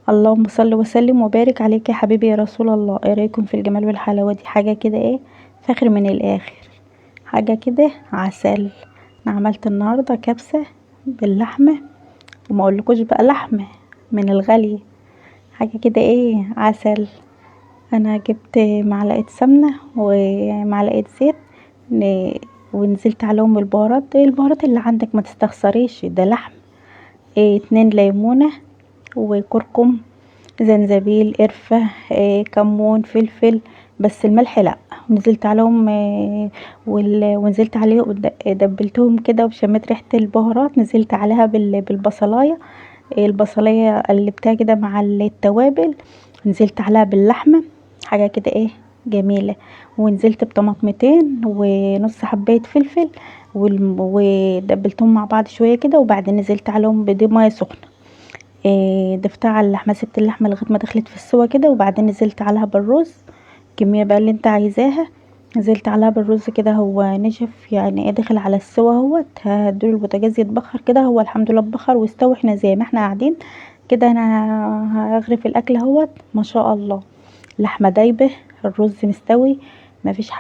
اللهم صل وسلم وبارك عليك يا حبيبي يا رسول الله. ايه رايكم في الجمال والحلاوه دي؟ حاجه كده ايه، فاخر من الاخر، حاجه كده عسل. انا عملت النهارده كبسه باللحمه، وما اقولكوش بقى لحمه من الغاليه، حاجه كده ايه عسل. انا جبت معلقه سمنه ومعلقه زيت، ن- ونزلت عليهم البهارات، ايه البهارات اللي عندك، ما تستخسريش، ده لحم. ايه 2 ليمونه وكركم، زنجبيل، قرفة، كمون، فلفل، بس الملح لا. نزلت عليهم ونزلت عليهم دبلتهم كده وشميت ريحة البهارات، نزلت عليها بالبصلاية. البصلاية قلبتها كده مع التوابل، نزلت عليها باللحمة، حاجة كده ايه جميلة. ونزلت بطماطمتين ونص حباية فلفل، ودبلتهم مع بعض شوية كده، وبعدين نزلت عليهم بدي مية سخنة. ضفتها على اللحمه، سبت اللحمه لغايه ما دخلت في السوا كده، وبعدين نزلت عليها بالرز، الكميه بقى اللي انت عايزاها. نزلت عليها بالرز كده، هو نشف يعني ايه، دخل على السوا اهوت، هدول البوتاجاز يتبخر كده، هو الحمد لله اتبخر واستوى. احنا زي ما احنا قاعدين كده، انا هغرف الاكل اهوت، ما شاء الله، اللحمه دايبه، الرز مستوي، مفيش